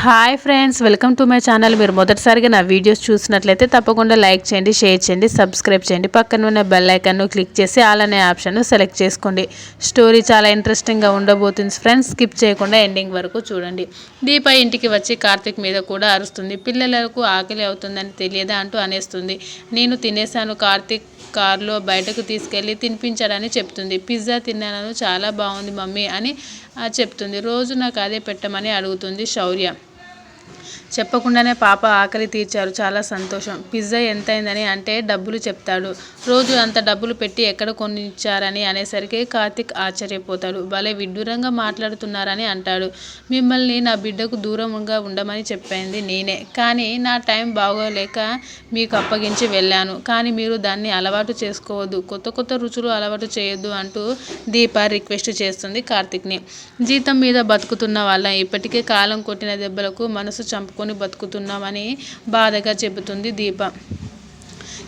Hi friends, welcome to my channel. మీరు మొదటిసారిగా నా వీడియోస్ చూసినట్లయితే తప్పకుండా లైక్ చేయండి, షేర్ చేయండి, సబ్స్క్రైబ్ చేయండి. పక్కన ఉన్న బెల్ ఐకాన్ను క్లిక్ చేసి ఆల్ అనే ఆప్షన్ను సెలెక్ట్ చేసుకోండి. స్టోరీ చాలా ఇంట్రెస్టింగ్గా ఉండబోతుంది ఫ్రెండ్స్. స్కిప్ చేయకుండా ఎండింగ్ వరకు చూడండి. దీప ఇంటికి వచ్చి కార్తిక్ మీద కూడా అరుస్తుంది. పిల్లలకు ఆకలి అవుతుందని తెలియదా అంటూ అనేస్తుంది. నేను తినేశాను, కార్తిక్ కారులో బయటకు తీసుకెళ్ళి తినిపించాడని చెప్తుంది. పిజ్జా తిన్నాను, చాలా బాగుంది మమ్మీ అని చెప్తుంది. రోజు నాకు అదే పెట్టమని అడుగుతుంది శౌర్య. చెప్పకుండానే పాప ఆకలి తీర్చారు, చాలా సంతోషం. పిజ్జా ఎంతైందని అంటే డబ్బులు చెప్తాడు. రోజు అంత డబ్బులు పెట్టి ఎక్కడ కొనిచ్చారని అనేసరికి కార్తిక్ ఆశ్చర్యపోతాడు. భలే విడ్డూరంగా మాట్లాడుతున్నారని అంటాడు. మిమ్మల్ని నా బిడ్డకు దూరంగా ఉండమని చెప్పింది నేనే, కానీ నా టైం బాగోలేక మీకు అప్పగించి వెళ్ళాను. కానీ మీరు దాన్ని అలవాటు చేసుకోవద్దు, కొత్త కొత్త రుచులు అలవాటు చేయొద్దు అంటూ దీప రిక్వెస్ట్ చేస్తుంది కార్తిక్ని. జీతం మీద బతుకుతున్న వాళ్ళ ఇప్పటికే కాలం కొట్టిన దెబ్బలకు మనసు చంపుకొని బతుకుతున్నామని బాధగా చెబుతుంది దీప.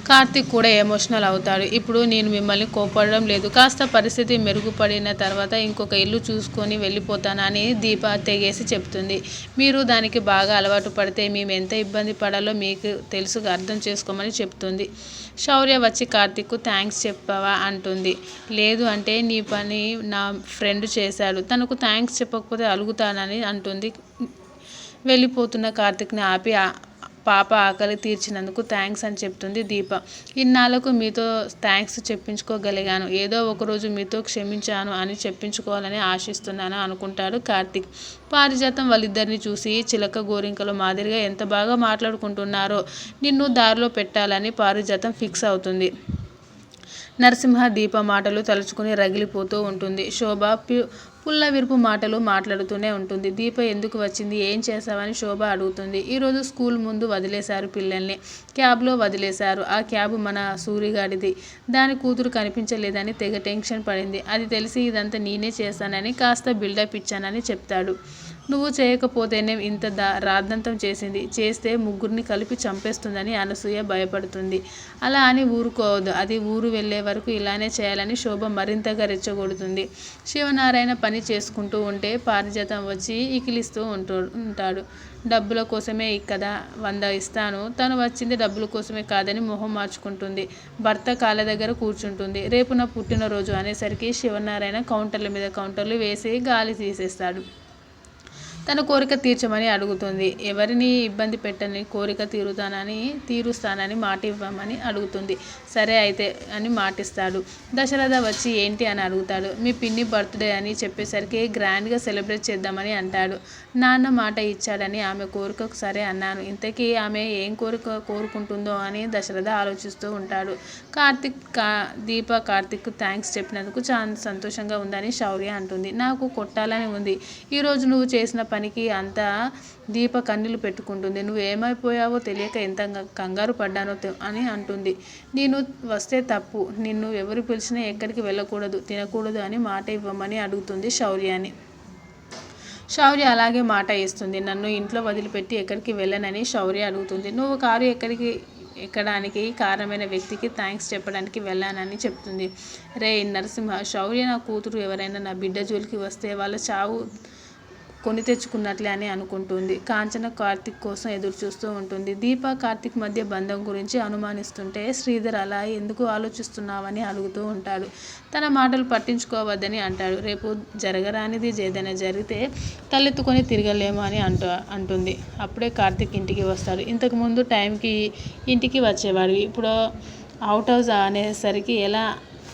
కార్తిక్ కూడా ఎమోషనల్ అవుతాడు. ఇప్పుడు నేను మిమ్మల్ని కోపడడం లేదు, కాస్త పరిస్థితి మెరుగుపడిన తర్వాత ఇంకొక ఇల్లు చూసుకొని వెళ్ళిపోతానని దీప తెగేసి చెప్తుంది. మీరు దానికి బాగా అలవాటు పడితే మేము ఎంత ఇబ్బంది పడాలో మీకు తెలుసు, అర్థం చేసుకోమని చెప్తుంది. శౌర్య వచ్చి కార్తిక్కు థ్యాంక్స్ చెప్పవా అంటుంది. లేదు అంటే నీ పని నా ఫ్రెండ్ చేశాడు, తనకు థ్యాంక్స్ చెప్పకపోతే అలుగుతానని అంటుంది. వెళ్ళిపోతున్న కార్తిక్ని ఆపి పాప ఆకలి తీర్చినందుకు థ్యాంక్స్ అని చెప్తుంది దీప. ఇన్నాళ్లకు మీతో థ్యాంక్స్ చెప్పించుకోగలిగాను, ఏదో ఒకరోజు మీతో క్షమించాను అని చెప్పించుకోవాలని ఆశిస్తున్నాను అనుకుంటాడు కార్తిక్. పారిజాతం వాళ్ళిద్దరిని చూసి చిలక గోరింకలు మాదిరిగా ఎంత బాగా మాట్లాడుకుంటున్నారో. నిన్ను దారిలో పెట్టాలని పారిజాతం ఫిక్స్ అవుతుంది. నరసింహ దీప మాటలు తలుచుకుని రగిలిపోతూ ఉంటుంది. శోభ పుల్ల విరుపు మాటలు మాట్లాడుతూనే ఉంటుంది. దీప ఎందుకు వచ్చింది, ఏం చేశావని శోభ అడుగుతుంది. ఈరోజు స్కూల్ ముందు వదిలేశారు, పిల్లల్ని క్యాబ్లో వదిలేశారు. ఆ క్యాబ్ మన సూరిగాడిది, దాని కూతురు కనిపించలేదని తెగ టెన్షన్ పడింది. అది తెలిసి ఇదంతా నేనే చేశానని కాస్త బిల్డప్ ఇచ్చానని చెప్తాడు. నువ్వు చేయకపోతేనే ఇంత రాద్ధాంతం చేసింది, చేస్తే ముగ్గురిని కలిపి చంపేస్తుందని అనసూయ భయపడుతుంది. అలా అని ఊరుకోవద్దు, అది ఊరు వెళ్ళే వరకు ఇలానే చేయాలని శోభ మరింతగా రెచ్చగొడుతుంది. శివనారాయణ పని చేసుకుంటూ ఉంటే పారిజాతం వచ్చి ఇకిలిస్తూ ఉంటాడు. డబ్బుల కోసమే కదా 100 ఇస్తాను, తను వచ్చింది డబ్బుల కోసమే కాదని మొహం మార్చుకుంటుంది. భర్త కాళ్ళ దగ్గర కూర్చుంటుంది. రేపు నా పుట్టినరోజు అనేసరికి శివనారాయణ కౌంటర్ల మీద కౌంటర్లు వేసి గాలి తీసేస్తాడు. తన కోరిక తీర్చమని అడుగుతుంది. ఎవరిని ఇబ్బంది పెట్టని కోరిక తీరుస్తానని మాట ఇవ్వమని అడుగుతుంది. సరే అయితే అని మాటిస్తాడు. దశరథ వచ్చి ఏంటి అని అడుగుతాడు. మీ పిన్ని బర్త్డే అని చెప్పేసరికి గ్రాండ్గా సెలబ్రేట్ చేద్దామని అంటాడు. నాన్న మాట ఇచ్చాడని ఆమె కోరికకు సరే అన్నాను. ఇంతకీ ఆమె ఏం కోరుకుంటుందో అని దశరథ ఆలోచిస్తూ ఉంటాడు. దీప కార్తిక్ థ్యాంక్స్ చెప్పినందుకు చాలా సంతోషంగా ఉందని శౌర్య అంటుంది. నాకు కొట్టాలని ఉంది, ఈరోజు నువ్వు చేసిన పనికి అంతా దీప కన్నీళ్లు పెట్టుకుంటుంది. నువ్వు ఏమైపోయావో తెలియక ఎంత కంగారు పడ్డానో అని అంటుంది. నేను వస్తే తప్పు, నిన్ను ఎవరు పిలిచినా ఎక్కడికి వెళ్ళకూడదు, తినకూడదు అని మాట ఇవ్వమని అడుగుతుంది శౌర్యాని. శౌర్య అలాగే మాట ఇస్తుంది. నన్ను ఇంట్లో వదిలిపెట్టి ఎక్కడికి వెళ్ళనని శౌర్య అడుగుతుంది. నువ్వు కారు ఎక్కడానికి కారణమైన వ్యక్తికి థ్యాంక్స్ చెప్పడానికి వెళ్ళానని చెప్తుంది. రే నరసింహ, శౌర్య నా కూతురు ఎవరైనా నా బిడ్డ జోలికి వస్తే వాళ్ళ చావు కొని తెచ్చుకున్నట్లే అని అనుకుంటుంది. కాంచన కార్తిక్ కోసం ఎదురు చూస్తూ ఉంటుంది. దీప కార్తిక్ మధ్య బంధం గురించి అనుమానిస్తుంటే శ్రీధర్ అలా ఎందుకు ఆలోచిస్తున్నావని అడుగుతూ ఉంటాడు. తన మాటలు పట్టించుకోవద్దని అంటాడు. రేపు జరగరానిది ఏదైనా జరిగితే తలెత్తుకొని తిరగలేము అని అంటుంది. అప్పుడే కార్తిక్ ఇంటికి వస్తాడు. ఇంతకుముందు టైంకి ఇంటికి వచ్చేవాడు, ఇప్పుడు అవుట్ హౌస్ అనేసరికి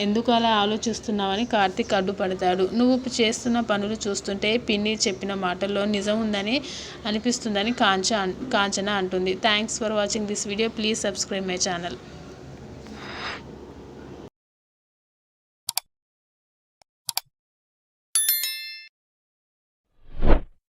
ఎందుకు అలా ఆలోచిస్తున్నావని కార్తిక్ అడ్డుపడతాడు. నువ్వు చేస్తున్న పనులు చూస్తుంటే పిన్ని చెప్పిన మాటల్లో నిజం ఉందని అనిపిస్తుందని కాంచన అంటుంది. Thanks for watching this video. Please subscribe my channel.